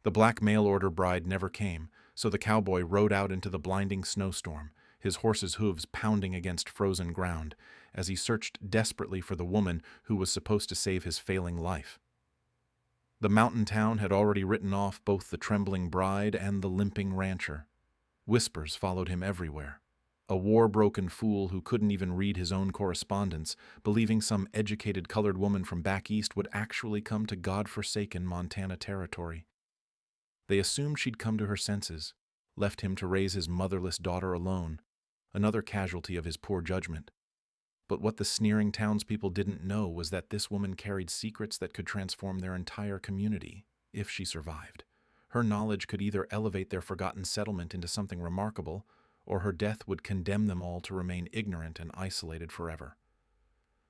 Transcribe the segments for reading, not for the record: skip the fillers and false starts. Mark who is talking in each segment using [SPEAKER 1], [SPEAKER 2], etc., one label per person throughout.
[SPEAKER 1] The black mail-order bride never came, so the cowboy rode out into the blinding snowstorm, his horse's hooves pounding against frozen ground, as he searched desperately for the woman who was supposed to save his failing life. The mountain town had already written off both the trembling bride and the limping rancher. Whispers followed him everywhere. A war-broken fool who couldn't even read his own correspondence, believing some educated colored woman from back east would actually come to God-forsaken Montana territory. They assumed she'd come to her senses, left him to raise his motherless daughter alone, another casualty of his poor judgment. But what the sneering townspeople didn't know was that this woman carried secrets that could transform their entire community, if she survived. Her knowledge could either elevate their forgotten settlement into something remarkable, or her death would condemn them all to remain ignorant and isolated forever.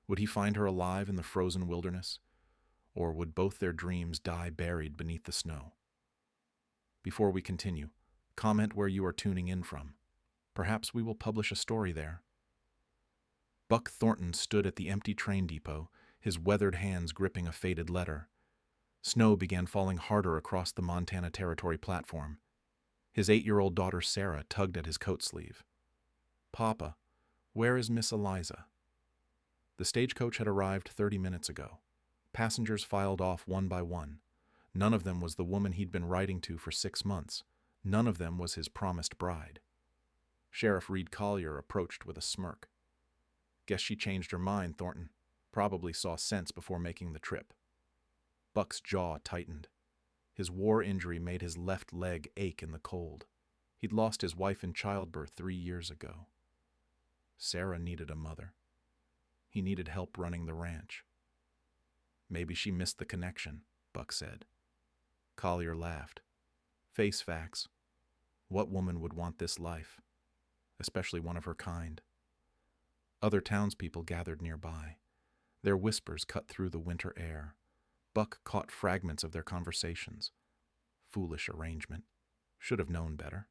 [SPEAKER 1] Would he find her alive in the frozen wilderness, or would both their dreams die buried beneath the snow? Before we continue, comment where you are tuning in from. Perhaps we will publish a story there. Buck Thornton stood at the empty train depot, his weathered hands gripping a faded letter. Snow began falling harder across the Montana Territory platform. His 8-year-old daughter Sarah tugged at his coat sleeve. "Papa, where is Miss Eliza?" The stagecoach had arrived 30 minutes ago. Passengers filed off one by one. None of them was the woman he'd been writing to for 6 months. None of them was his promised bride. Sheriff Reed Collier approached with a smirk. "Guess she changed her mind, Thornton. Probably saw sense before making the trip." Buck's jaw tightened. His war injury made his left leg ache in the cold. He'd lost his wife in childbirth 3 years ago. Sarah needed a mother. He needed help running the ranch. "Maybe she missed the connection," Buck said. Collier laughed. "Face facts. What woman would want this life? Especially one of her kind." Other townspeople gathered nearby. Their whispers cut through the winter air. Buck caught fragments of their conversations. Foolish arrangement. Should have known better.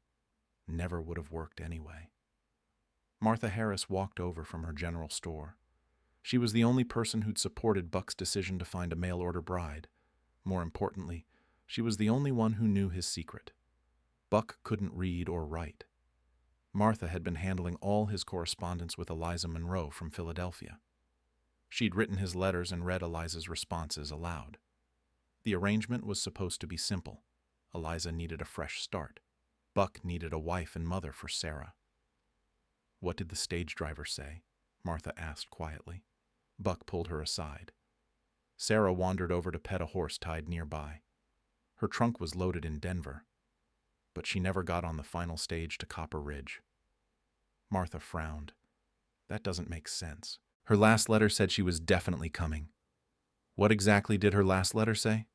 [SPEAKER 1] Never would have worked anyway. Martha Harris walked over from her general store. She was the only person who'd supported Buck's decision to find a mail-order bride. More importantly, she was the only one who knew his secret. Buck couldn't read or write. Martha had been handling all his correspondence with Eliza Monroe from Philadelphia. She'd written his letters and read Eliza's responses aloud. The arrangement was supposed to be simple. Eliza needed a fresh start. Buck needed a wife and mother for Sarah. "What did the stage driver say?" Martha asked quietly. Buck pulled her aside. Sarah wandered over to pet a horse tied nearby. Her trunk was loaded in Denver, but she never got on the final stage to Copper Ridge. Martha frowned. "That doesn't make sense. Her last letter said she was definitely coming." "What exactly did her last letter say?"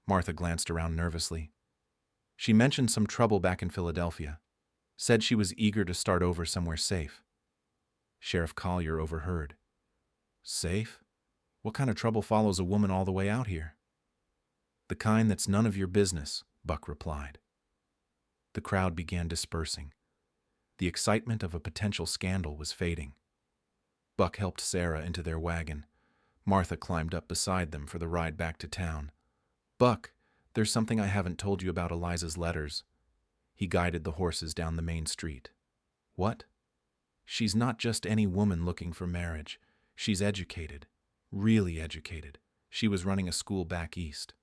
[SPEAKER 1] Martha glanced around nervously. "She mentioned some trouble back in Philadelphia. Said she was eager to start over somewhere safe." Sheriff Collier overheard. "Safe? What kind of trouble follows a woman all the way out here?" "The kind that's none of your business," Buck replied. The crowd began dispersing. The excitement of a potential scandal was fading. Buck helped Sarah into their wagon. Martha climbed up beside them for the ride back to town. "Buck, there's something I haven't told you about Eliza's letters." He guided the horses down the main street. "What?" "She's not just any woman looking for marriage. She's educated. Really educated. She was running a school back east."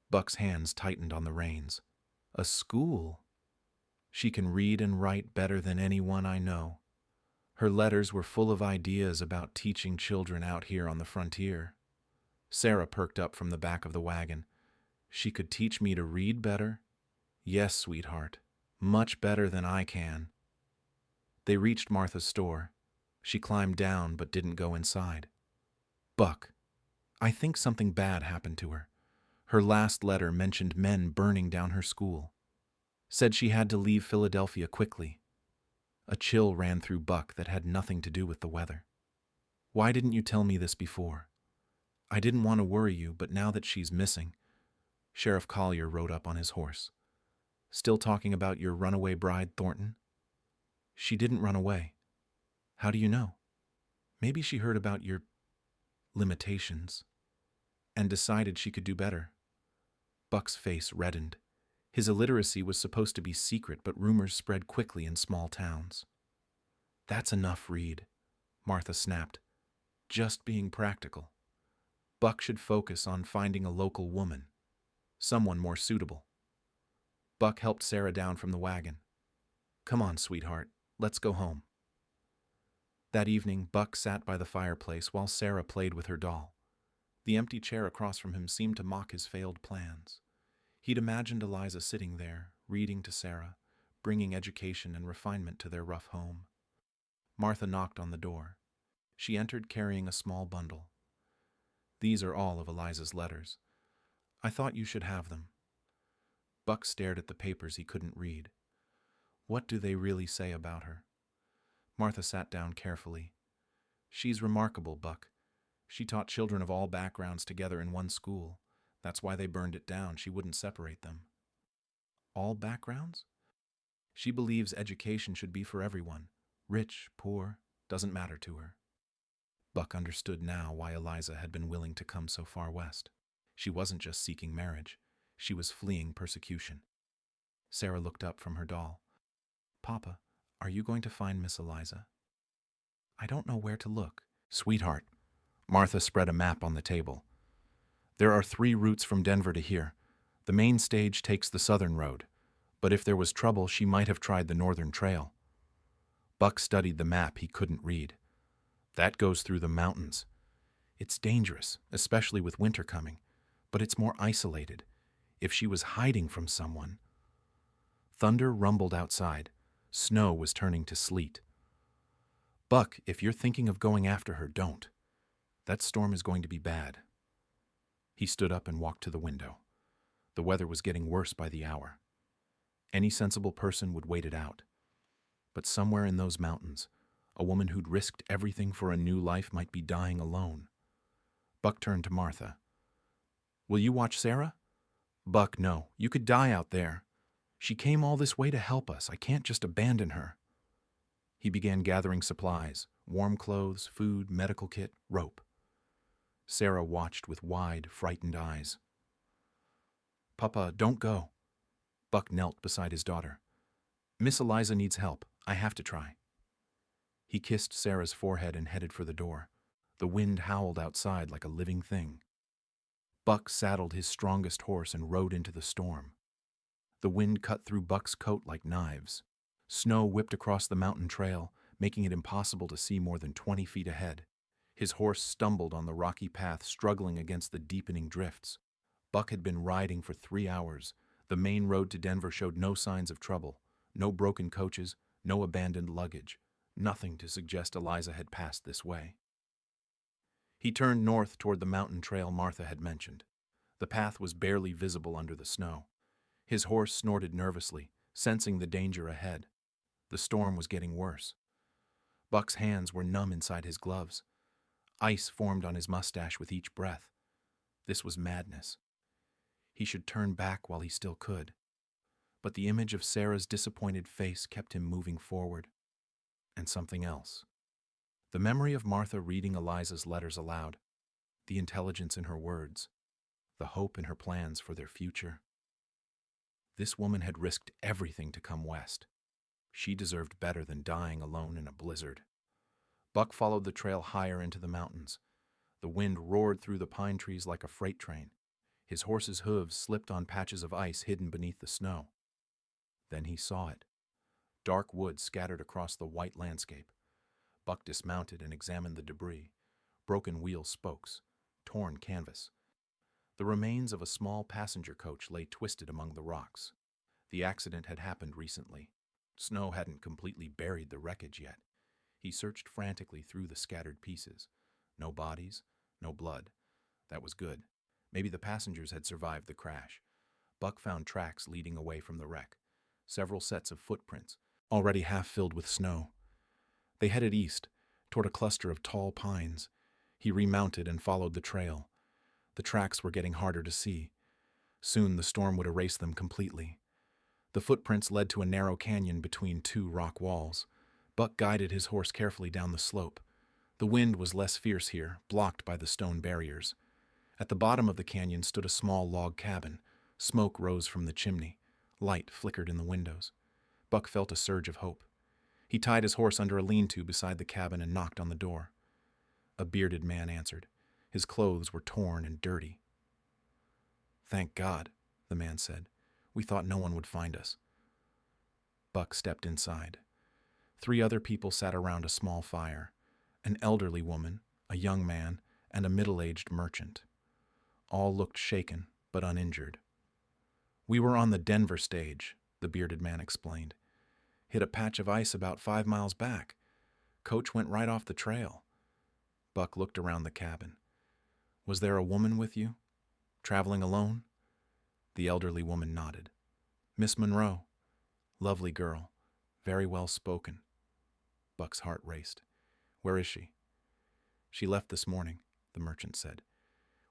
[SPEAKER 1] Buck's hands tightened on the reins. "A school?" "She can read and write better than anyone I know. Her letters were full of ideas about teaching children out here on the frontier." Sarah perked up from the back of the wagon. "She could teach me to read better?" "Yes, sweetheart. Much better than I can." They reached Martha's store. She climbed down but didn't go inside. "Buck, I think something bad happened to her. Her last letter mentioned men burning down her school. Said she had to leave Philadelphia quickly." A chill ran through Buck that had nothing to do with the weather. "Why didn't you tell me this before?" "I didn't want to worry you, but now that she's missing..." Sheriff Collier rode up on his horse. "Still talking about your runaway bride, Thornton?" "She didn't run away." "How do you know?" "Maybe she heard about your limitations and decided she could do better." Buck's face reddened. His illiteracy was supposed to be secret, but rumors spread quickly in small towns. "That's enough, Reed," Martha snapped. "Just being practical. Buck should focus on finding a local woman, someone more suitable." Buck helped Sarah down from the wagon. "Come on, sweetheart, let's go home." That evening, Buck sat by the fireplace while Sarah played with her doll. The empty chair across from him seemed to mock his failed plans. He'd imagined Eliza sitting there, reading to Sarah, bringing education and refinement to their rough home. Martha knocked on the door. She entered carrying a small bundle. "These are all of Eliza's letters. I thought you should have them." Buck stared at the papers he couldn't read. What do they really say about her? Martha sat down carefully. "She's remarkable, Buck. She taught children of all backgrounds together in one school. That's why they burned it down. She wouldn't separate them." "All backgrounds?" "She believes education should be for everyone. Rich, poor, doesn't matter to her." Buck understood now why Eliza had been willing to come so far west. She wasn't just seeking marriage. She was fleeing persecution. Sarah looked up from her doll. "Papa, are you going to find Miss Eliza?" "I don't know where to look." "Sweetheart." Martha spread a map on the table. "There are 3 routes from Denver to here. The main stage takes the southern road, but if there was trouble, she might have tried the northern trail." Buck studied the map he couldn't read. "That goes through the mountains. It's dangerous, especially with winter coming, but it's more isolated. If she was hiding from someone..." Thunder rumbled outside. Snow was turning to sleet. "Buck, if you're thinking of going after her, don't. That storm is going to be bad." He stood up and walked to the window. The weather was getting worse by the hour. Any sensible person would wait it out. But somewhere in those mountains, a woman who'd risked everything for a new life might be dying alone. Buck turned to Martha. "Will you watch Sarah?" "Buck, no. You could die out there. She came all this way to help us. I can't just abandon her." He began gathering supplies: warm clothes, food, medical kit, rope. Sarah watched with wide, frightened eyes. "Papa, don't go." Buck knelt beside his daughter. "Miss Eliza needs help. I have to try." He kissed Sarah's forehead and headed for the door. The wind howled outside like a living thing. Buck saddled his strongest horse and rode into the storm. The wind cut through Buck's coat like knives. Snow whipped across the mountain trail, making it impossible to see more than 20 feet ahead. His horse stumbled on the rocky path, struggling against the deepening drifts. Buck had been riding for 3 hours. The main road to Denver showed no signs of trouble. No broken coaches, no abandoned luggage. Nothing to suggest Eliza had passed this way. He turned north toward the mountain trail Martha had mentioned. The path was barely visible under the snow. His horse snorted nervously, sensing the danger ahead. The storm was getting worse. Buck's hands were numb inside his gloves. Ice formed on his mustache with each breath. This was madness. He should turn back while he still could. But the image of Sarah's disappointed face kept him moving forward. And something else. The memory of Martha reading Eliza's letters aloud. The intelligence in her words. The hope in her plans for their future. This woman had risked everything to come west. She deserved better than dying alone in a blizzard. Buck followed the trail higher into the mountains. The wind roared through the pine trees like a freight train. His horse's hooves slipped on patches of ice hidden beneath the snow. Then he saw it. Dark wood scattered across the white landscape. Buck dismounted and examined the debris. Broken wheel spokes, torn canvas. The remains of a small passenger coach lay twisted among the rocks. The accident had happened recently. Snow hadn't completely buried the wreckage yet. He searched frantically through the scattered pieces. No bodies, no blood. That was good. Maybe the passengers had survived the crash. Buck found tracks leading away from the wreck. Several sets of footprints, already half filled with snow. They headed east, toward a cluster of tall pines. He remounted and followed the trail. The tracks were getting harder to see. Soon the storm would erase them completely. The footprints led to a narrow canyon between 2 rock walls. Buck guided his horse carefully down the slope. The wind was less fierce here, blocked by the stone barriers. At the bottom of the canyon stood a small log cabin. Smoke rose from the chimney. Light flickered in the windows. Buck felt a surge of hope. He tied his horse under a lean-to beside the cabin and knocked on the door. A bearded man answered. His clothes were torn and dirty. "Thank God," the man said. "We thought no one would find us." Buck stepped inside. 3 other people sat around a small fire. An elderly woman, a young man, and a middle-aged merchant. All looked shaken, but uninjured. "We were on the Denver stage," the bearded man explained. "Hit a patch of ice about 5 miles back. Coach went right off the trail." Buck looked around the cabin. "Was there a woman with you? Traveling alone?" The elderly woman nodded. "Miss Monroe. Lovely girl. Very well spoken." Buck's heart raced. "Where is she?" "She left this morning," the merchant said.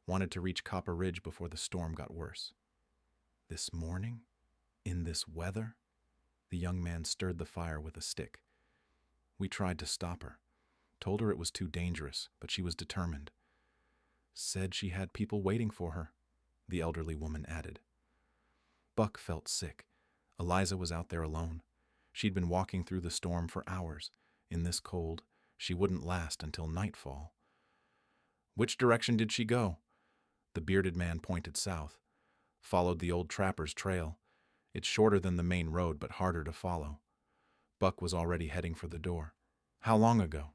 [SPEAKER 1] "Wanted to reach Copper Ridge before the storm got worse." "This morning? In this weather?" The young man stirred the fire with a stick. "We tried to stop her. Told her it was too dangerous, but she was determined." "Said she had people waiting for her," the elderly woman added. Buck felt sick. Eliza was out there alone. She'd been walking through the storm for hours. In this cold, she wouldn't last until nightfall. "Which direction did she go?" The bearded man pointed south. "Followed the old trapper's trail. It's shorter than the main road, but harder to follow." Buck was already heading for the door. "How long ago?"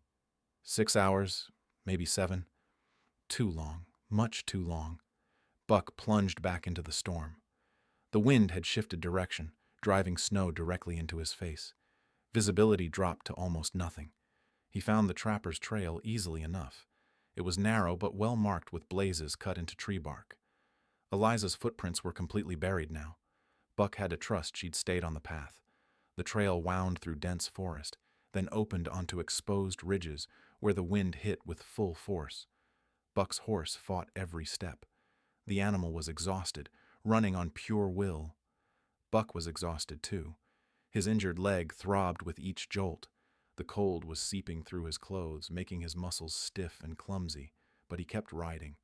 [SPEAKER 1] 6 hours, maybe 7. Too long, much too long. Buck plunged back into the storm. The wind had shifted direction, driving snow directly into his face. Visibility dropped to almost nothing. He found the trapper's trail easily enough. It was narrow but well marked with blazes cut into tree bark. Eliza's footprints were completely buried now. Buck had to trust she'd stayed on the path. The trail wound through dense forest, then opened onto exposed ridges where the wind hit with full force. Buck's horse fought every step. The animal was exhausted, running on pure will. Buck was exhausted too. His injured leg throbbed with each jolt. The cold was seeping through his clothes, making his muscles stiff and clumsy, but he kept riding.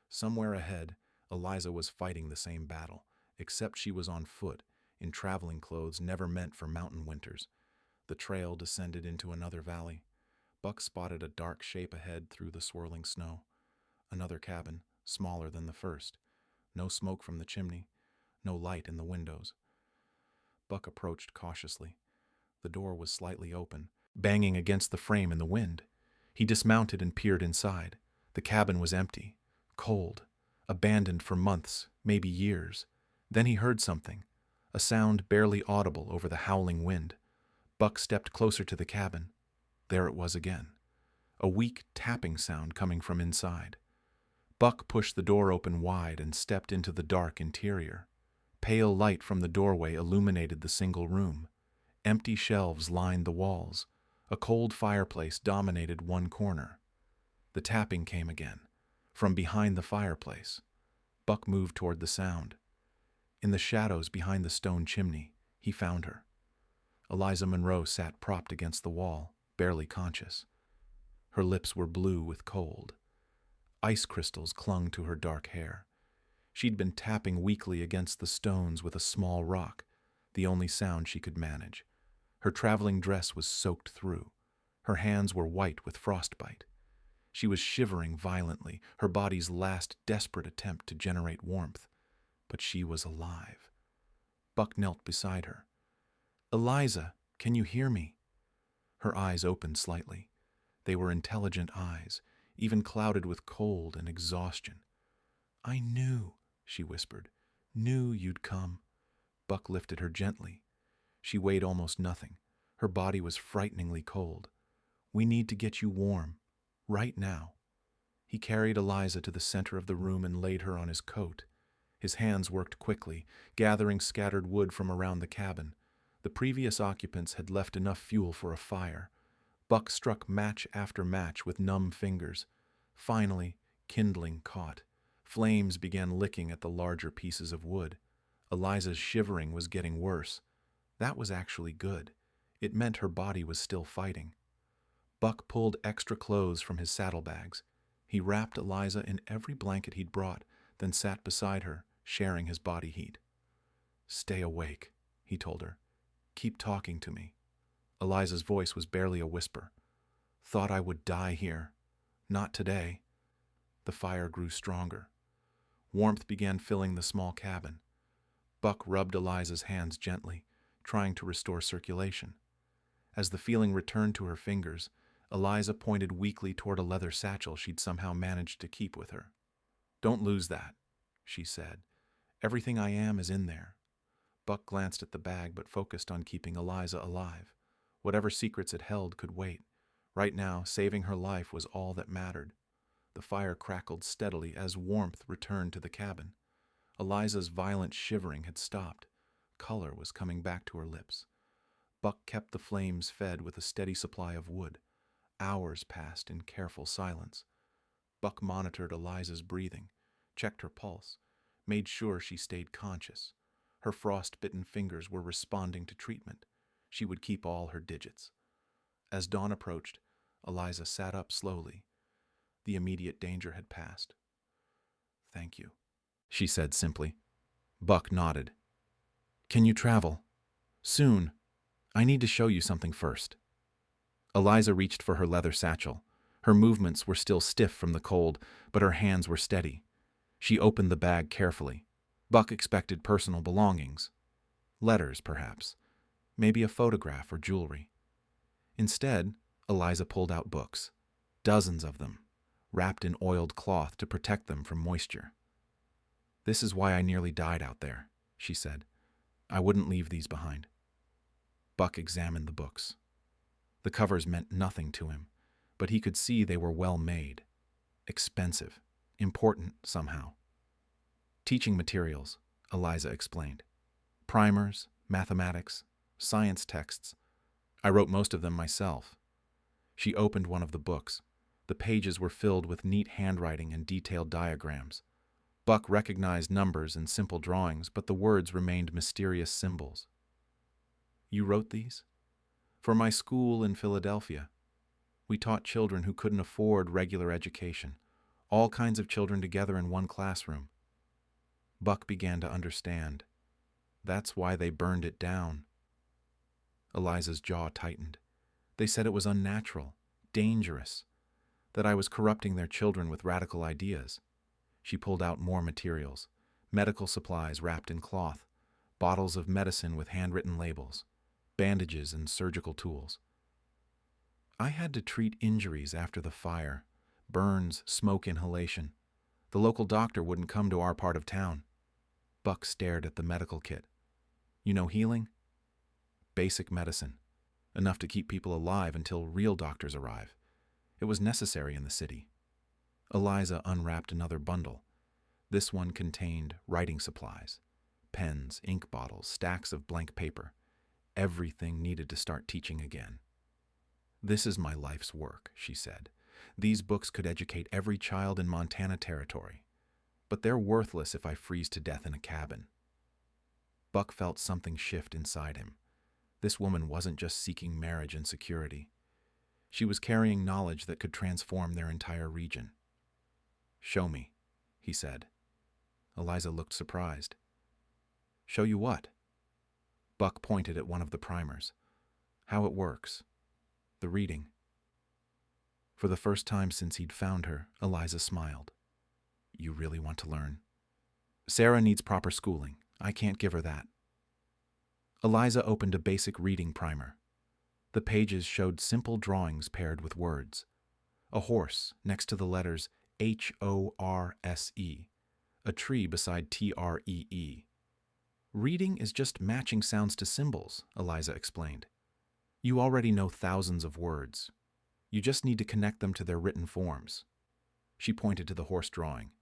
[SPEAKER 1] Somewhere ahead, Eliza was fighting the same battle, except she was on foot, in traveling clothes never meant for mountain winters. The trail descended into another valley. Buck spotted a dark shape ahead through the swirling snow. Another cabin, smaller than the first. No smoke from the chimney, no light in the windows. Buck approached cautiously. The door was slightly open, banging against the frame in the wind. He dismounted and peered inside. The cabin was empty, cold, abandoned for months, maybe years. Then he heard something, a sound barely audible over the howling wind. Buck stepped closer to the cabin. There it was again, a weak tapping sound coming from inside. Buck pushed the door open wide and stepped into the dark interior. Pale light from the doorway illuminated the single room. Empty shelves lined the walls. A cold fireplace dominated one corner. The tapping came again, from behind the fireplace. Buck moved toward the sound. In the shadows behind the stone chimney, he found her. Eliza Monroe sat propped against the wall, barely conscious. Her lips were blue with cold. Ice crystals clung to her dark hair. She'd been tapping weakly against the stones with a small rock, the only sound she could manage. Her traveling dress was soaked through. Her hands were white with frostbite. She was shivering violently, her body's last desperate attempt to generate warmth. But she was alive. Buck knelt beside her. "Eliza, can you hear me?" Her eyes opened slightly. They were intelligent eyes, even clouded with cold and exhaustion. "I knew," she whispered. "Knew you'd come." Buck lifted her gently. She weighed almost nothing. Her body was frighteningly cold. "We need to get you warm. Right now." He carried Eliza to the center of the room and laid her on his coat. His hands worked quickly, gathering scattered wood from around the cabin. The previous occupants had left enough fuel for a fire. Buck struck match after match with numb fingers. Finally, kindling caught. Flames began licking at the larger pieces of wood. Eliza's shivering was getting worse. That was actually good. It meant her body was still fighting. Buck pulled extra clothes from his saddlebags. He wrapped Eliza in every blanket he'd brought, then sat beside her, sharing his body heat. "Stay awake," he told her. "Keep talking to me." Eliza's voice was barely a whisper. "Thought I would die here. Not today." The fire grew stronger. Warmth began filling the small cabin. Buck rubbed Eliza's hands gently, trying to restore circulation. As the feeling returned to her fingers, Eliza pointed weakly toward a leather satchel she'd somehow managed to keep with her. "Don't lose that," she said. "Everything I am is in there." Buck glanced at the bag but focused on keeping Eliza alive. Whatever secrets it held could wait. Right now, saving her life was all that mattered. The fire crackled steadily as warmth returned to the cabin. Eliza's violent shivering had stopped. Color was coming back to her lips. Buck kept the flames fed with a steady supply of wood. Hours passed in careful silence. Buck monitored Eliza's breathing, checked her pulse, made sure she stayed conscious. Her frost-bitten fingers were responding to treatment. She would keep all her digits. As dawn approached, Eliza sat up slowly. The immediate danger had passed. "Thank you," she said simply. Buck nodded. "Can you travel?" "Soon. I need to show you something first." Eliza reached for her leather satchel. Her movements were still stiff from the cold, but her hands were steady. She opened the bag carefully. Buck expected personal belongings. Letters, perhaps. Maybe a photograph or jewelry. Instead, Eliza pulled out books. Dozens of them, wrapped in oiled cloth to protect them from moisture. "This is why I nearly died out there," she said. "I wouldn't leave these behind." Buck examined the books. The covers meant nothing to him, but he could see they were well made. Expensive. Important somehow. "Teaching materials," Eliza explained. "Primers, mathematics, science texts. I wrote most of them myself." She opened one of the books. The pages were filled with neat handwriting and detailed diagrams. Buck recognized numbers and simple drawings, but the words remained mysterious symbols. "You wrote these?" "For my school in Philadelphia. We taught children who couldn't afford regular education. All kinds of children together in one classroom." Buck began to understand. That's why they burned it down. Eliza's jaw tightened. "They said it was unnatural, dangerous, that I was corrupting their children with radical ideas." She pulled out more materials, medical supplies wrapped in cloth, bottles of medicine with handwritten labels, bandages and surgical tools. "I had to treat injuries after the fire, burns, smoke inhalation. The local doctor wouldn't come to our part of town." Buck stared at the medical kit. "You know healing?" "Basic medicine. Enough to keep people alive until real doctors arrive. It was necessary in the city." Eliza unwrapped another bundle. This one contained writing supplies, pens, ink bottles, stacks of blank paper. Everything needed to start teaching again. "This is my life's work," she said. "These books could educate every child in Montana Territory. But they're worthless if I freeze to death in a cabin." Buck felt something shift inside him. This woman wasn't just seeking marriage and security. She was carrying knowledge that could transform their entire region. "Show me," he said. Eliza looked surprised. "Show you what?" Buck pointed at one of the primers. "How it works. The reading." For the first time since he'd found her, Eliza smiled. "You really want to learn?" "Sarah needs proper schooling. I can't give her that." Eliza opened a basic reading primer. The pages showed simple drawings paired with words. A horse next to the letters HORSE, a tree beside TREE. "Reading is just matching sounds to symbols," Eliza explained. "You already know thousands of words. You just need to connect them to their written forms." She pointed to the horse drawing.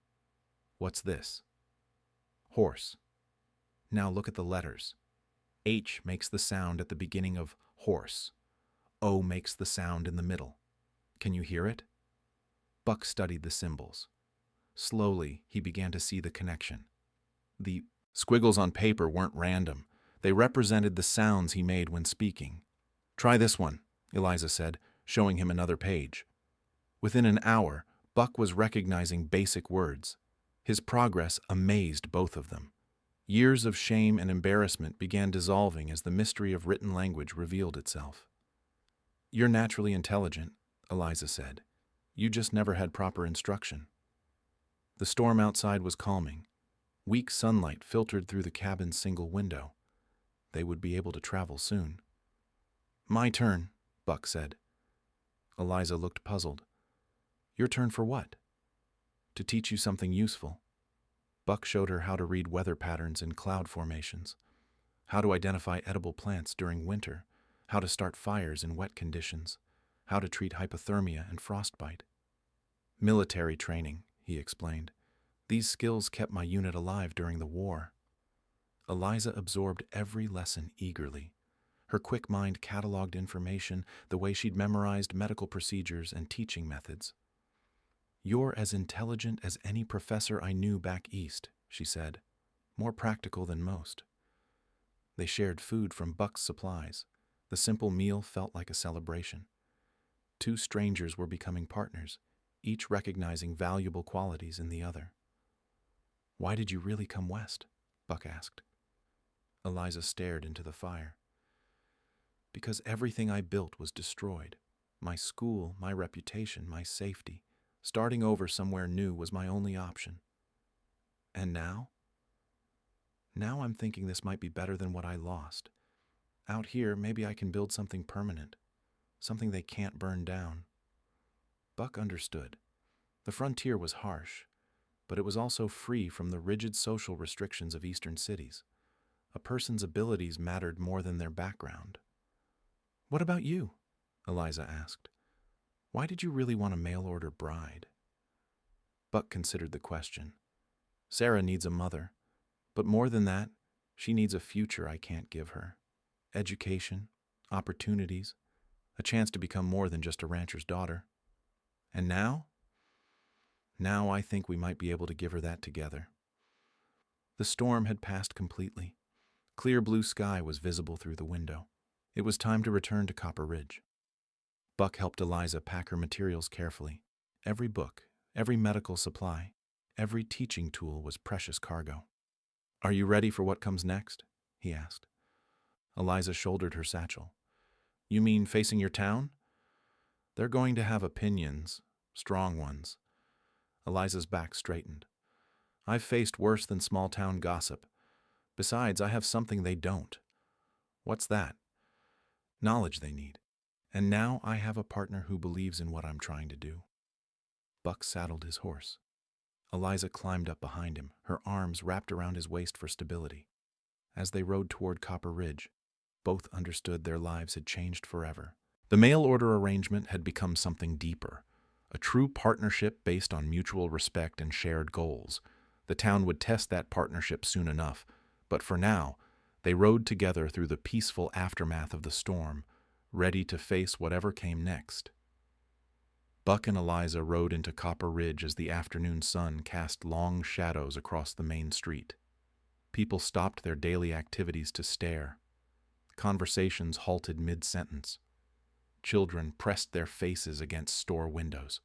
[SPEAKER 1] "What's this?" "Horse. Now look at the letters. H makes the sound at the beginning of horse. O makes the sound in the middle. Can you hear it?" Buck studied the symbols. Slowly, he began to see the connection. The squiggles on paper weren't random. They represented the sounds he made when speaking. "Try this one," Eliza said, showing him another page. Within an hour, Buck was recognizing basic words. His progress amazed both of them. Years of shame and embarrassment began dissolving as the mystery of written language revealed itself. "You're naturally intelligent," Eliza said. "You just never had proper instruction." The storm outside was calming. Weak sunlight filtered through the cabin's single window. They would be able to travel soon. "My turn," Buck said. Eliza looked puzzled. "Your turn for what?" "To teach you something useful." Buck showed her how to read weather patterns in cloud formations, how to identify edible plants during winter, how to start fires in wet conditions, how to treat hypothermia and frostbite. "Military training," he explained. "These skills kept my unit alive during the war." Eliza absorbed every lesson eagerly. Her quick mind cataloged information the way she'd memorized medical procedures and teaching methods. "You're as intelligent as any professor I knew back east," she said. "More practical than most." They shared food from Buck's supplies. The simple meal felt like a celebration. Two strangers were becoming partners, each recognizing valuable qualities in the other. "Why did you really come west?" Buck asked. Eliza stared into the fire. "Because everything I built was destroyed. My school, my reputation, my safety. Starting over somewhere new was my only option. And now? Now I'm thinking this might be better than what I lost. Out here, maybe I can build something permanent, something they can't burn down." Buck understood. The frontier was harsh, but it was also free from the rigid social restrictions of eastern cities. A person's abilities mattered more than their background. "What about you?" Eliza asked. "Why did you really want a mail-order bride?" Buck considered the question. "Sarah needs a mother, but more than that, she needs a future I can't give her. Education, opportunities, a chance to become more than just a rancher's daughter. And now? Now I think we might be able to give her that together." The storm had passed completely. Clear blue sky was visible through the window. It was time to return to Copper Ridge. Buck helped Eliza pack her materials carefully. Every book, every medical supply, every teaching tool was precious cargo. "Are you ready for what comes next?" he asked. Eliza shouldered her satchel. "You mean facing your town?" "They're going to have opinions, strong ones." Eliza's back straightened. "I've faced worse than small-town gossip. Besides, I have something they don't." "What's that?" "Knowledge they need. And now I have a partner who believes in what I'm trying to do." Buck saddled his horse. Eliza climbed up behind him, her arms wrapped around his waist for stability. As they rode toward Copper Ridge, both understood their lives had changed forever. The mail-order arrangement had become something deeper, a true partnership based on mutual respect and shared goals. The town would test that partnership soon enough, but for now, they rode together through the peaceful aftermath of the storm, ready to face whatever came next. Buck and Eliza rode into Copper Ridge as the afternoon sun cast long shadows across the main street. People stopped their daily activities to stare. Conversations halted mid-sentence. Children pressed their faces against store windows.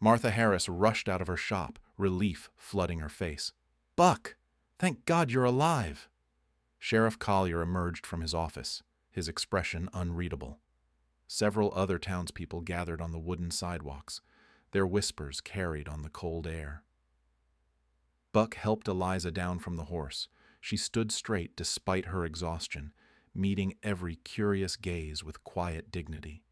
[SPEAKER 1] Martha Harris rushed out of her shop, relief flooding her face. "Buck! Thank God you're alive!" Sheriff Collier emerged from his office, his expression unreadable. Several other townspeople gathered on the wooden sidewalks, their whispers carried on the cold air. Buck helped Eliza down from the horse. She stood straight despite her exhaustion, meeting every curious gaze with quiet dignity.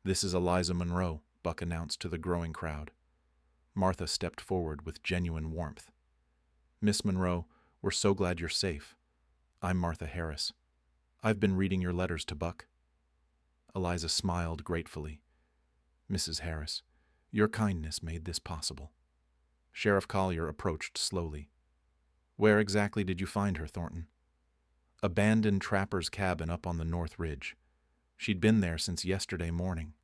[SPEAKER 1] "This is Eliza Monroe," Buck announced to the growing crowd. Martha stepped forward with genuine warmth. "Miss Monroe, we're so glad you're safe. I'm Martha Harris. I've been reading your letters to Buck." Eliza smiled gratefully. "Mrs. Harris, your kindness made this possible." Sheriff Collier approached slowly. "Where exactly did you find her, Thornton?" "Abandoned trapper's cabin up on the North Ridge. She'd been there since yesterday morning."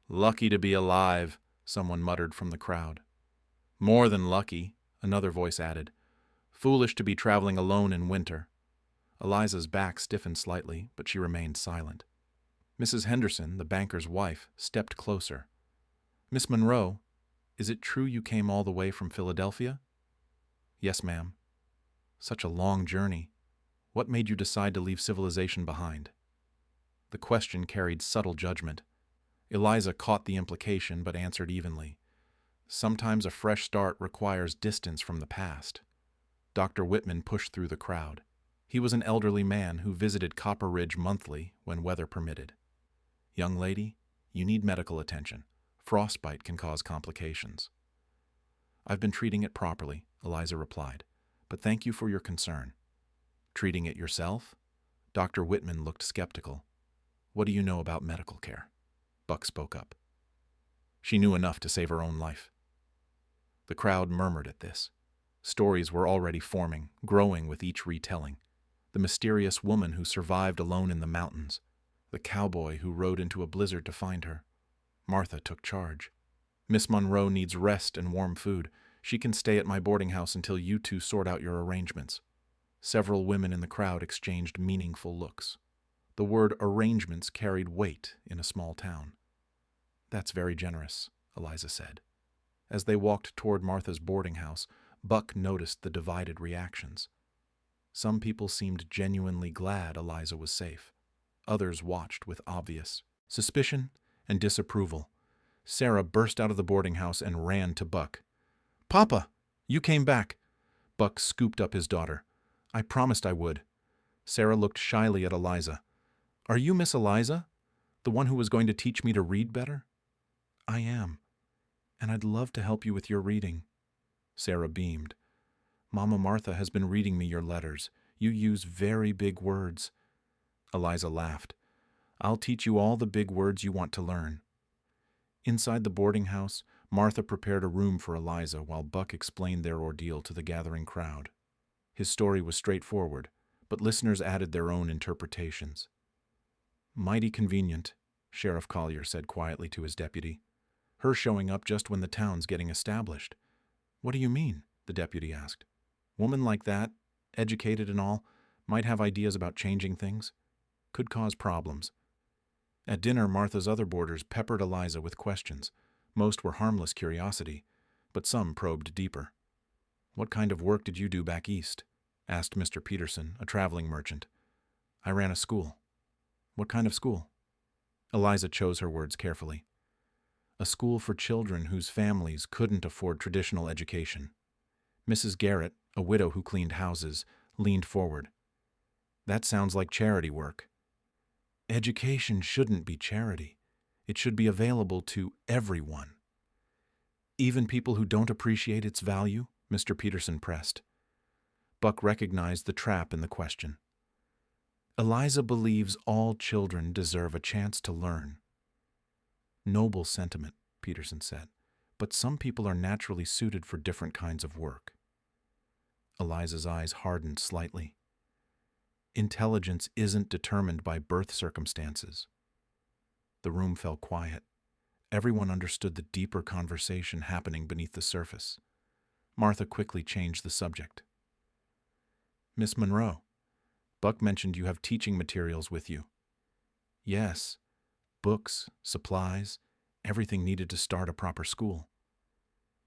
[SPEAKER 1] "Lucky to be alive," someone muttered from the crowd. "More than lucky," another voice added. "Foolish to be traveling alone in winter." Eliza's back stiffened slightly, but she remained silent. Mrs. Henderson, the banker's wife, stepped closer. "Miss Monroe, Is it true you came all the way from Philadelphia? Yes, ma'am. Such a long journey. What made you decide to leave civilization behind? The question carried subtle judgment. Eliza caught the implication but answered evenly. Sometimes a fresh start requires distance from the past. Dr. Whitman pushed through the crowd. He was an elderly man who visited Copper Ridge monthly when weather permitted. Young lady, you need medical attention. Frostbite can cause complications. I've been treating it properly, Eliza replied, but thank you for your concern. Treating it yourself? Dr. Whitman looked skeptical. What do you know about medical care? Buck spoke up. She knew enough to save her own life. The crowd murmured at this. Stories were already forming, growing with each retelling. The mysterious woman who survived alone in the mountains. The cowboy who rode into a blizzard to find her. Martha took charge. Miss Monroe needs rest and warm food. She can stay at my boarding house until you two sort out your arrangements. Several women in the crowd exchanged meaningful looks. The word arrangements carried weight in a small town. That's very generous, Eliza said. As they walked toward Martha's boarding house, Buck noticed the divided reactions. Some people seemed genuinely glad Eliza was safe. Others watched with obvious suspicion and disapproval. Sarah burst out of the boarding house and ran to Buck. Papa, you came back. Buck scooped up his daughter. I promised I would. Sarah looked shyly at Eliza. Are you Miss Eliza? The one who was going to teach me to read better? I am, and I'd love to help you with your reading. Sarah beamed. Mama Martha has been reading me your letters. You use very big words. Eliza laughed. I'll teach you all the big words you want to learn. Inside the boarding house, Martha prepared a room for Eliza while Buck explained their ordeal to the gathering crowd. His story was straightforward, but listeners added their own interpretations. Mighty convenient, Sheriff Collier said quietly to his deputy. Her showing up just when the town's getting established. What do you mean? The deputy asked. Woman like that, educated and all, might have ideas about changing things. Could cause problems. At dinner, Martha's other boarders peppered Eliza with questions. Most were harmless curiosity, but some probed deeper. What kind of work did you do back east? Asked Mr. Peterson, a traveling merchant. I ran a school. What kind of school? Eliza chose her words carefully. A school for children whose families couldn't afford traditional education. Mrs. Garrett, a widow who cleaned houses, leaned forward. That sounds like charity work. Education shouldn't be charity. It should be available to everyone. Even people who don't appreciate its value, Mr. Peterson pressed. Buck recognized the trap in the question. Eliza believes all children deserve a chance to learn. Noble sentiment, Peterson said, but some people are naturally suited for different kinds of work. Eliza's eyes hardened slightly. Intelligence isn't determined by birth circumstances. The room fell quiet. Everyone understood the deeper conversation happening beneath the surface. Martha quickly changed the subject. Miss Monroe, Buck mentioned you have teaching materials with you. Yes, books, supplies, everything needed to start a proper school.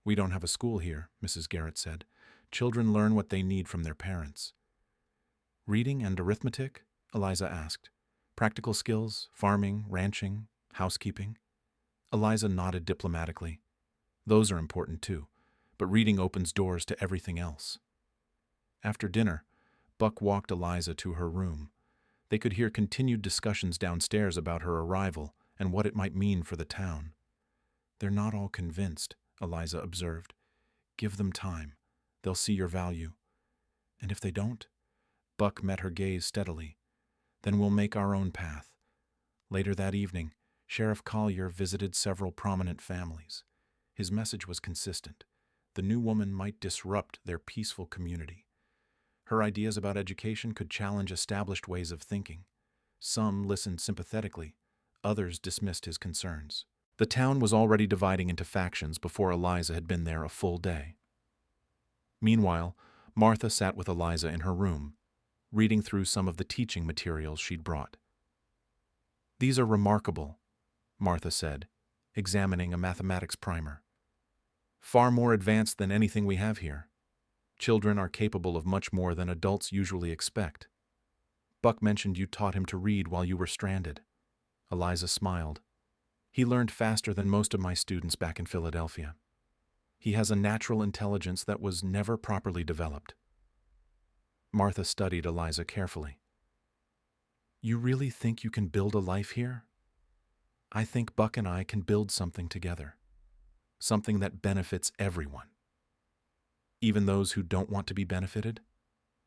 [SPEAKER 1] We don't have a school here, Mrs. Garrett said. Children learn what they need from their parents. Reading and arithmetic? Eliza asked. Practical skills, farming, ranching, housekeeping? Eliza nodded diplomatically. Those are important too, but reading opens doors to everything else. After dinner, Buck walked Eliza to her room. They could hear continued discussions downstairs about her arrival and what it might mean for the town. They're not all convinced, Eliza observed. Give them time. They'll see your value. And if they don't? Buck met her gaze steadily. Then we'll make our own path. Later that evening, Sheriff Collier visited several prominent families. His message was consistent. The new woman might disrupt their peaceful community. Her ideas about education could challenge established ways of thinking. Some listened sympathetically, others dismissed his concerns. The town was already dividing into factions before Eliza had been there a full day. Meanwhile, Martha sat with Eliza in her room, reading through some of the teaching materials she'd brought. These are remarkable, Martha said, examining a mathematics primer. Far more advanced than anything we have here. Children are capable of much more than adults usually expect. Buck mentioned you taught him to read while you were stranded. Eliza smiled. He learned faster than most of my students back in Philadelphia. He has a natural intelligence that was never properly developed. Martha studied Eliza carefully. You really think you can build a life here? I think Buck and I can build something together. Something that benefits everyone. Even those who don't want to be benefited?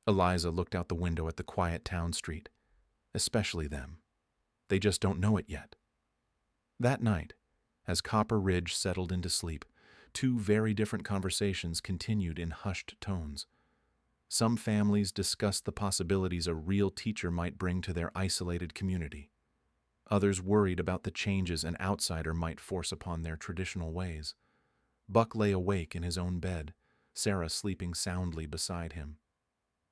[SPEAKER 1] Eliza looked out the window at the quiet town street. Especially them. They just don't know it yet. That night, as Copper Ridge settled into sleep, two very different conversations continued in hushed tones. Some families discussed the possibilities a real teacher might bring to their isolated community. Others worried about the changes an outsider might force upon their traditional ways. Buck lay awake in his own bed, Sarah sleeping soundly beside him.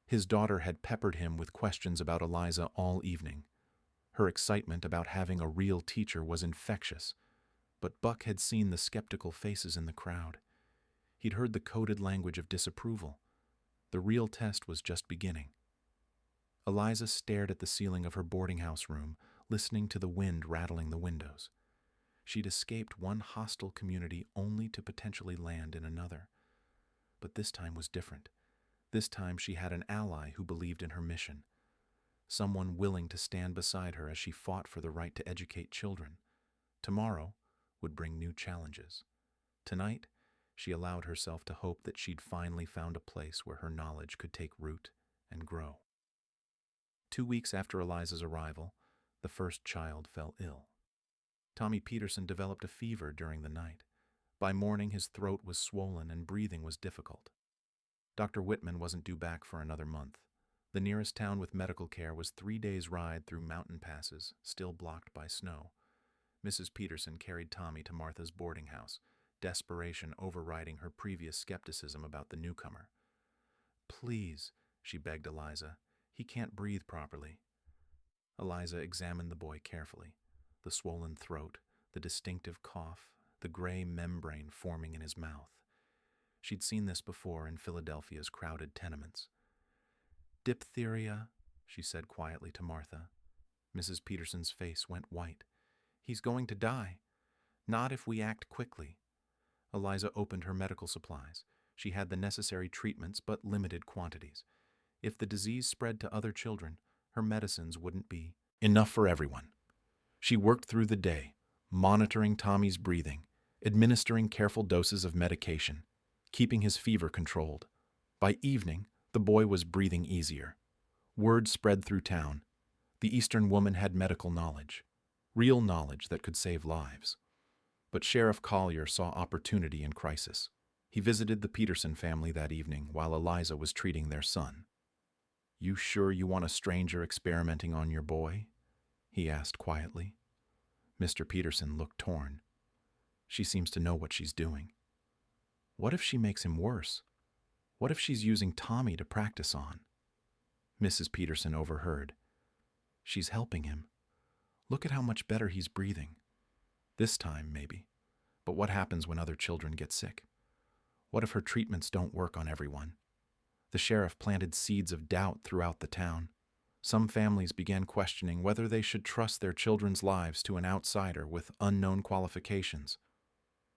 [SPEAKER 1] His daughter had peppered him with questions about Eliza all evening. Her excitement about having a real teacher was infectious, but Buck had seen the skeptical faces in the crowd. He'd heard the coded language of disapproval. The real test was just beginning. Eliza stared at the ceiling of her boarding house room, listening to the wind rattling the windows. She'd escaped one hostile community only to potentially land in another. But this time was different. This time she had an ally who believed in her mission. Someone willing to stand beside her as she fought for the right to educate children. Tomorrow would bring new challenges. Tonight, she allowed herself to hope that she'd finally found a place where her knowledge could take root and grow. 2 weeks after Eliza's arrival, the first child fell ill. Tommy Peterson developed a fever during the night. By morning, his throat was swollen and breathing was difficult. Dr. Whitman wasn't due back for another month. The nearest town with medical care was 3 days' ride through mountain passes, still blocked by snow. Mrs. Peterson carried Tommy to Martha's boarding house, desperation overriding her previous skepticism about the newcomer. Please, she begged Eliza. He can't breathe properly. Eliza examined the boy carefully. The swollen throat, the distinctive cough, the gray membrane forming in his mouth. She'd seen this before in Philadelphia's crowded tenements. Diphtheria, she said quietly to Martha. Mrs. Peterson's face went white. He's going to die. Not if we act quickly. Eliza opened her medical supplies. She had the necessary treatments, but limited quantities. If the disease spread to other children, her medicines wouldn't be enough for everyone. She worked through the day, monitoring Tommy's breathing, administering careful doses of medication, keeping his fever controlled. By evening, the boy was breathing easier. Word spread through town. The Eastern woman had medical knowledge, real knowledge that could save lives. But Sheriff Collier saw opportunity in crisis. He visited the Peterson family that evening while Eliza was treating their son. You sure you want a stranger experimenting on your boy? He asked quietly. Mr. Peterson looked torn. She seems to know what she's doing. What if she makes him worse? What if she's using Tommy to practice on? Mrs. Peterson overheard. She's helping him. Look at how much better he's breathing. This time, maybe. But what happens when other children get sick? What if her treatments don't work on everyone? The sheriff planted seeds of doubt throughout the town. Some families began questioning whether they should trust their children's lives to an outsider with unknown qualifications.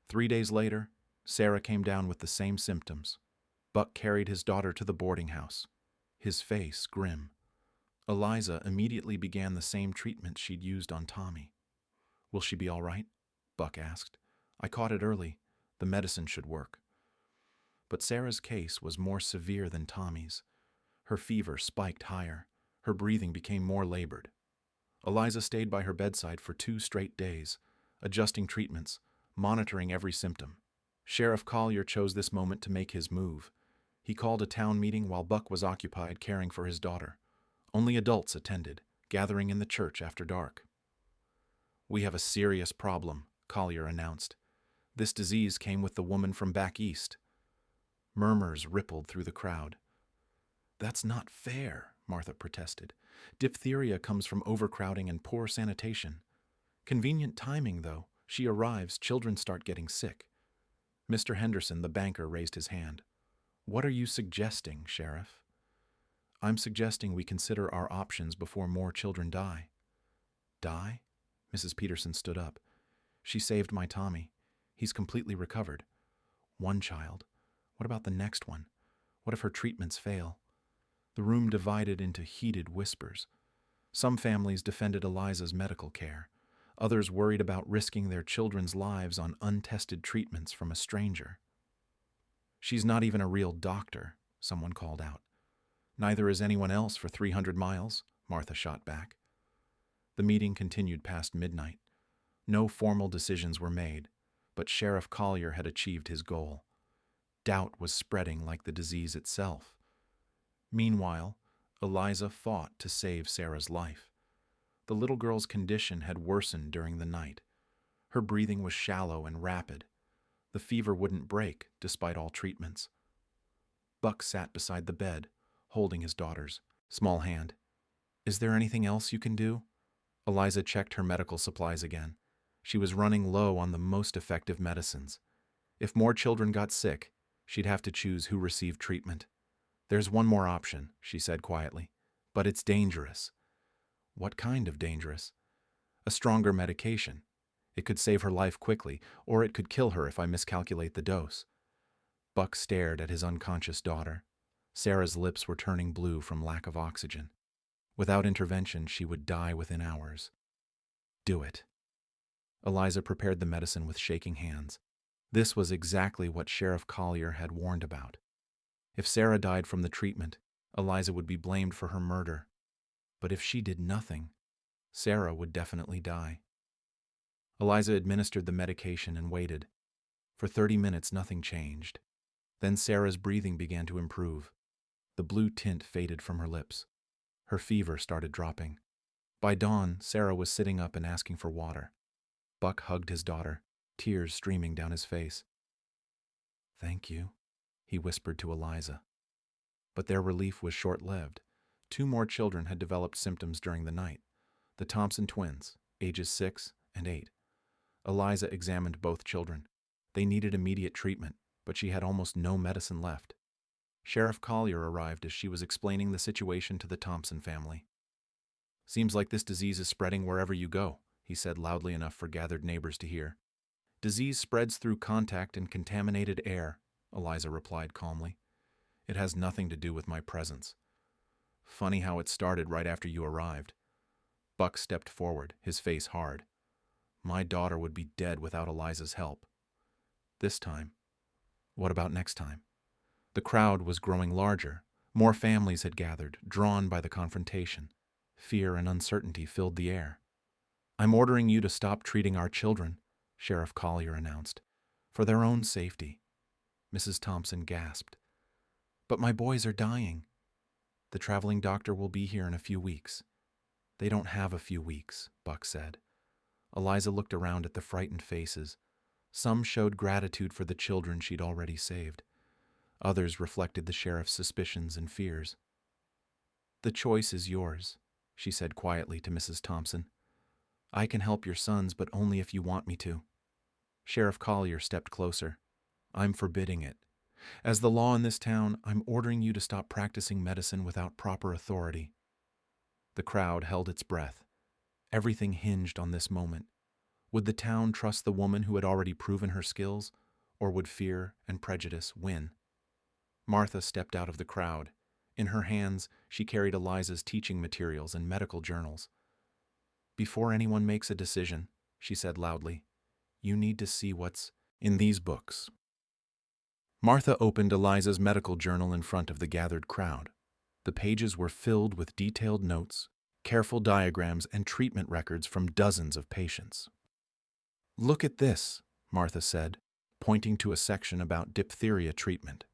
[SPEAKER 1] 3 days later, Sarah came down with the same symptoms. Buck carried his daughter to the boarding house, his face grim. Eliza immediately began the same treatment she'd used on Tommy. Will she be all right? Buck asked. I caught it early. The medicine should work. But Sarah's case was more severe than Tommy's. Her fever spiked higher. Her breathing became more labored. Eliza stayed by her bedside for 2 straight days, adjusting treatments, monitoring every symptom. Sheriff Collier chose this moment to make his move. He called a town meeting while Buck was occupied caring for his daughter. Only adults attended, gathering in the church after dark. We have a serious problem, Collier announced. This disease came with the woman from back east. Murmurs rippled through the crowd. That's not fair, Martha protested. Diphtheria comes from overcrowding and poor sanitation. Convenient timing, though. She arrives, children start getting sick. Mr. Henderson, the banker, raised his hand. "What are you suggesting, Sheriff?" "I'm suggesting we consider our options before more children die." "Die?" Mrs. Peterson stood up. "She saved my Tommy. He's completely recovered. One child. What about the next one? What if her treatments fail?" The room divided into heated whispers. Some families defended Eliza's medical care. Others worried about risking their children's lives on untested treatments from a stranger. "She's not even a real doctor," someone called out. "Neither is anyone else for 300 miles, Martha shot back. The meeting continued past midnight. No formal decisions were made, but Sheriff Collier had achieved his goal. Doubt was spreading like the disease itself. Meanwhile, Eliza fought to save Sarah's life. The little girl's condition had worsened during the night. Her breathing was shallow and rapid. The fever wouldn't break, despite all treatments. Buck sat beside the bed, holding his daughter's small hand. "Is there anything else you can do?" Eliza checked her medical supplies again. She was running low on the most effective medicines. If more children got sick, she'd have to choose who received treatment. "There's one more option," she said quietly, "but it's dangerous." "What kind of dangerous?" "A stronger medication. It could save her life quickly, or it could kill her if I miscalculate the dose." Buck stared at his unconscious daughter. Sarah's lips were turning blue from lack of oxygen. Without intervention, she would die within hours. "Do it." Eliza prepared the medicine with shaking hands. This was exactly what Sheriff Collier had warned about. If Sarah died from the treatment, Eliza would be blamed for her murder. But if she did nothing, Sarah would definitely die. Eliza administered the medication and waited. For 30 minutes, nothing changed. Then Sarah's breathing began to improve. The blue tint faded from her lips. Her fever started dropping. By dawn, Sarah was sitting up and asking for water. Buck hugged his daughter, tears streaming down his face. "Thank you," he whispered to Eliza. But their relief was short-lived. 2 more children had developed symptoms during the night. The Thompson twins, ages 6 and 8. Eliza examined both children. They needed immediate treatment, but she had almost no medicine left. Sheriff Collier arrived as she was explaining the situation to the Thompson family. "Seems like this disease is spreading wherever you go," he said loudly enough for gathered neighbors to hear. "Disease spreads through contact and contaminated air," Eliza replied calmly. "It has nothing to do with my presence. Funny how it started right after you arrived." Buck stepped forward, his face hard. "My daughter would be dead without Eliza's help. This time. What about next time?" The crowd was growing larger. More families had gathered, drawn by the confrontation. Fear and uncertainty filled the air. "I'm ordering you to stop treating our children," Sheriff Collier announced. "For their own safety." Mrs. Thompson gasped. "But my boys are dying." "The traveling doctor will be here in a few weeks." "They don't have a few weeks," Buck said. Eliza looked around at the frightened faces. Some showed gratitude for the children she'd already saved. Others reflected the sheriff's suspicions and fears. "The choice is yours," she said quietly to Mrs. Thompson. "I can help your sons, but only if you want me to." Sheriff Collier stepped closer. "I'm forbidding it. As the law in this town, I'm ordering you to stop practicing medicine without proper authority." The crowd held its breath. Everything hinged on this moment. Would the town trust the woman who had already proven her skills, or would fear and prejudice win? Martha stepped out of the crowd. In her hands, she carried Eliza's teaching materials and medical journals. "Before anyone makes a decision," she said loudly, "you need to see what's in these books." Martha opened Eliza's medical journal in front of the gathered crowd. The pages were filled with detailed notes, careful diagrams, and treatment records from dozens of patients. "Look at this," Martha said, pointing to a section about diphtheria treatment.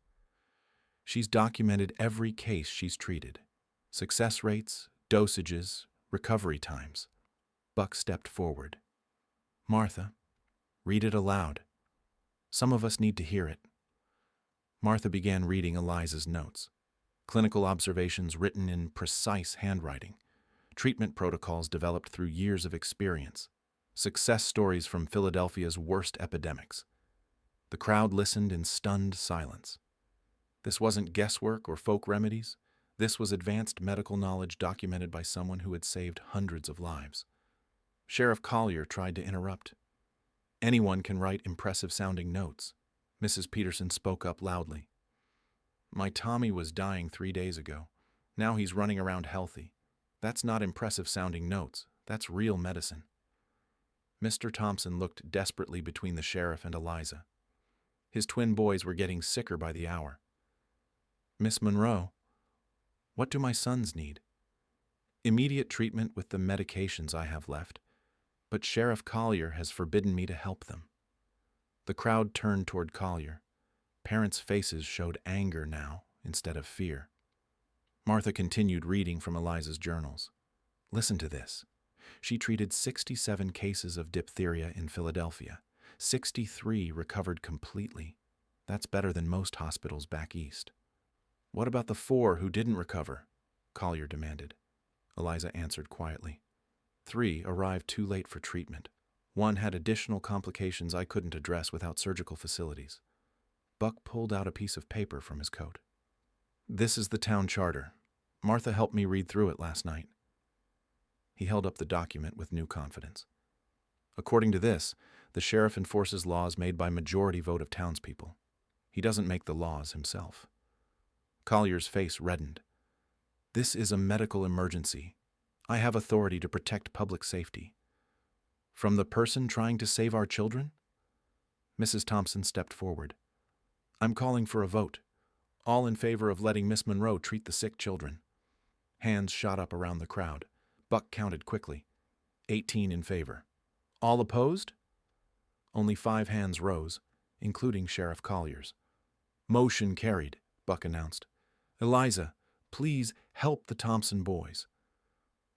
[SPEAKER 1] "She's documented every case she's treated. Success rates, dosages, recovery times." Buck stepped forward. "Martha, read it aloud. Some of us need to hear it." Martha began reading Eliza's notes. Clinical observations written in precise handwriting. Treatment protocols developed through years of experience. Success stories from Philadelphia's worst epidemics. The The crowd listened in stunned silence. This wasn't guesswork or folk remedies. This was advanced medical knowledge documented by someone who had saved hundreds of lives. Sheriff Collier tried to interrupt. Anyone can write impressive-sounding notes. Mrs. Peterson spoke up loudly. My Tommy was dying 3 days ago. Now he's running around healthy. That's not impressive-sounding notes. That's real medicine. Mr. Thompson looked desperately between the sheriff and Eliza. His twin boys were getting sicker by the hour. Miss Monroe, what do my sons need? Immediate treatment with the medications I have left, but Sheriff Collier has forbidden me to help them. The crowd turned toward Collier. Parents' faces showed anger now instead of fear. Martha continued reading from Eliza's journals. Listen to this. She treated 67 cases of diphtheria in Philadelphia. 63 recovered completely. That's better than most hospitals back east. What about the 4 who didn't recover? Collier demanded. Eliza answered quietly. 3 arrived too late for treatment. 1 had additional complications I couldn't address without surgical facilities. Buck pulled out a piece of paper from his coat. This is the town charter. Martha helped me read through it last night. He held up the document with new confidence. According to this, the sheriff enforces laws made by majority vote of townspeople. He doesn't make the laws himself. Collier's face reddened. This is a medical emergency. I have authority to protect public safety. From the person trying to save our children? Mrs. Thompson stepped forward. I'm calling for a vote. All in favor of letting Miss Monroe treat the sick children. Hands shot up around the crowd. Buck counted quickly. 18 in favor. All opposed? Only 5 hands rose, including Sheriff Collier's. Motion carried, Buck announced. Eliza, please help the Thompson boys.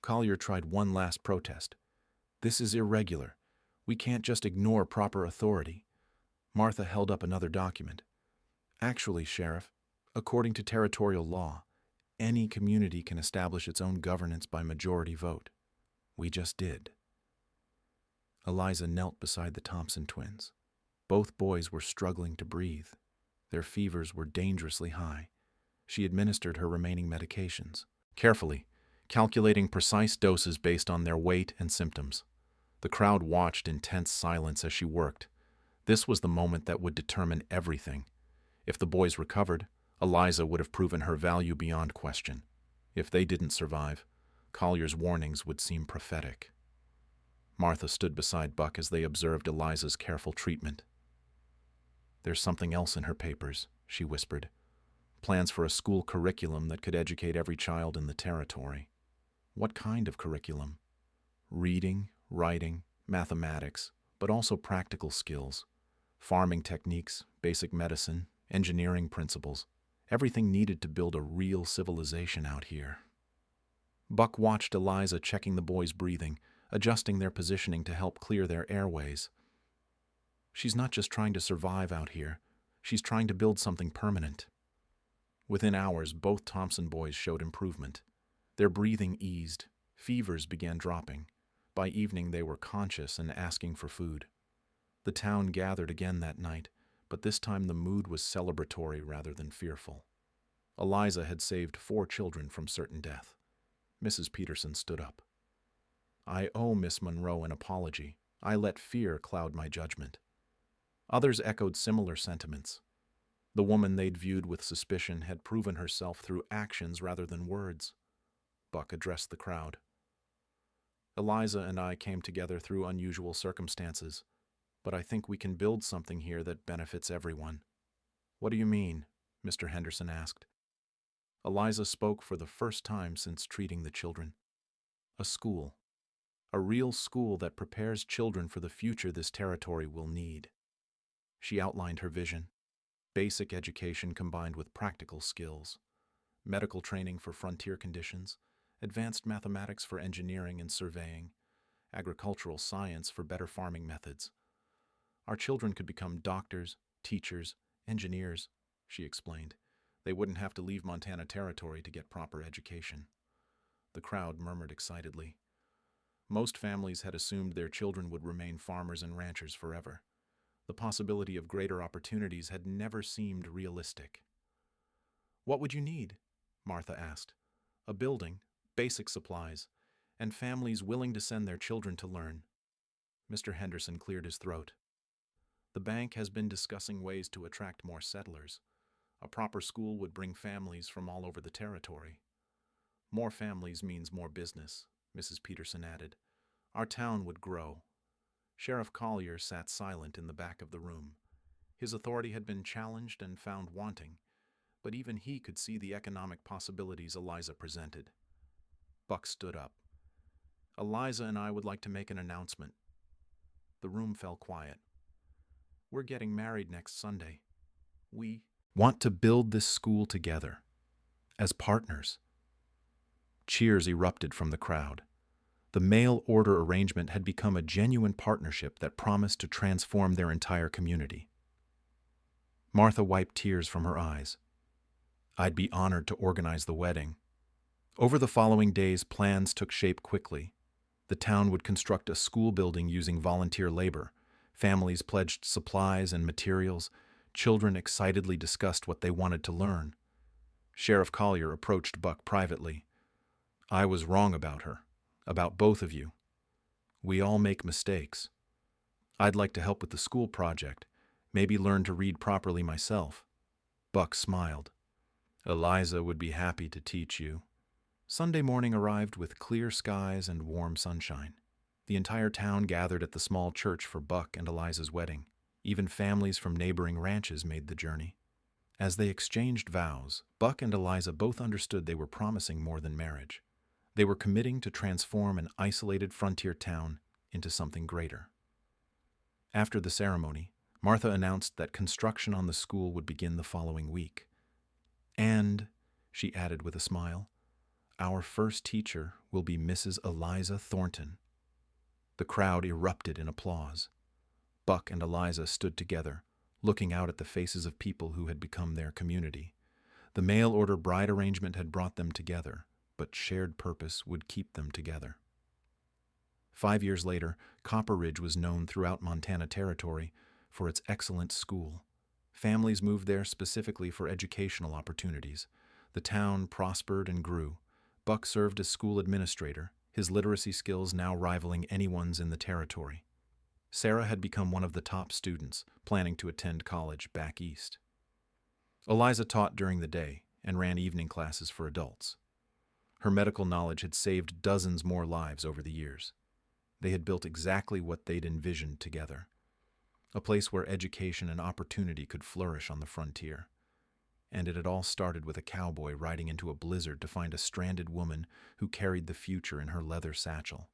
[SPEAKER 1] Collier tried one last protest. This is irregular. We can't just ignore proper authority. Martha held up another document. Actually, Sheriff, according to territorial law, any community can establish its own governance by majority vote. We just did. Eliza knelt beside the Thompson twins. Both boys were struggling to breathe. Their fevers were dangerously high. She administered her remaining medications, carefully, calculating precise doses based on their weight and symptoms. The crowd watched in tense silence as she worked. This was the moment that would determine everything. If the boys recovered, Eliza would have proven her value beyond question. If they didn't survive, Collier's warnings would seem prophetic. Martha stood beside Buck as they observed Eliza's careful treatment. There's something else in her papers, she whispered. Plans for a school curriculum that could educate every child in the territory. What kind of curriculum? Reading, writing, mathematics, but also practical skills. Farming techniques, basic medicine, engineering principles. Everything needed to build a real civilization out here. Buck watched Eliza checking the boys' breathing, adjusting their positioning to help clear their airways. She's not just trying to survive out here. She's trying to build something permanent. Within hours, both Thompson boys showed improvement. Their breathing eased. Fevers began dropping. By evening, they were conscious and asking for food. The town gathered again that night, but this time the mood was celebratory rather than fearful. Eliza had saved 4 children from certain death. Mrs. Peterson stood up. I owe Miss Monroe an apology. I let fear cloud my judgment. Others echoed similar sentiments. The woman they'd viewed with suspicion had proven herself through actions rather than words. Buck addressed the crowd. Eliza and I came together through unusual circumstances, but I think we can build something here that benefits everyone. What do you mean? Mr. Henderson asked. Eliza spoke for the first time since treating the children. A school. A real school that prepares children for the future this territory will need. She outlined her vision. Basic education combined with practical skills. Medical training for frontier conditions. Advanced mathematics for engineering and surveying. Agricultural science for better farming methods. Our children could become doctors, teachers, engineers, she explained. They wouldn't have to leave Montana Territory to get proper education. The crowd murmured excitedly. Most families had assumed their children would remain farmers and ranchers forever. The possibility of greater opportunities had never seemed realistic. "What would you need?" Martha asked. "A building, basic supplies, and families willing to send their children to learn." Mr. Henderson cleared his throat. "The bank has been discussing ways to attract more settlers. A proper school would bring families from all over the territory." "More families means more business," Mrs. Peterson added. "Our town would grow." Sheriff Collier sat silent in the back of the room. His authority had been challenged and found wanting, but even he could see the economic possibilities Eliza presented. Buck stood up. "Eliza and I would like to make an announcement." The room fell quiet. "We're getting married next Sunday. We want to build this school together, as partners." Cheers erupted from the crowd. The mail-order arrangement had become a genuine partnership that promised to transform their entire community. Martha wiped tears from her eyes. "I'd be honored to organize the wedding." Over the following days, plans took shape quickly. The town would construct a school building using volunteer labor. Families pledged supplies and materials. Children excitedly discussed what they wanted to learn. Sheriff Collier approached Buck privately. "I was wrong about her, about both of you. We all make mistakes. I'd like to help with the school project, maybe learn to read properly myself." Buck smiled. "Eliza would be happy to teach you." Sunday morning arrived with clear skies and warm sunshine. The entire town gathered at the small church for Buck and Eliza's wedding. Even families from neighboring ranches made the journey. As they exchanged vows, Buck and Eliza both understood they were promising more than marriage. They were committing to transform an isolated frontier town into something greater. After the ceremony, Martha announced that construction on the school would begin the following week. "And," she added with a smile, "our first teacher will be Mrs. Eliza Thornton." The crowd erupted in applause. Buck and Eliza stood together, looking out at the faces of people who had become their community. The mail-order bride arrangement had brought them together, but shared purpose would keep them together. 5 years later, Copper Ridge was known throughout Montana Territory for its excellent school. Families moved there specifically for educational opportunities. The town prospered and grew. Buck served as school administrator, his literacy skills now rivaling anyone's in the territory. Sarah had become one of the top students, planning to attend college back east. Eliza taught during the day and ran evening classes for adults. Her medical knowledge had saved dozens more lives over the years. They had built exactly what they'd envisioned together, a place where education and opportunity could flourish on the frontier. And it had all started with a cowboy riding into a blizzard to find a stranded woman who carried the future in her leather satchel.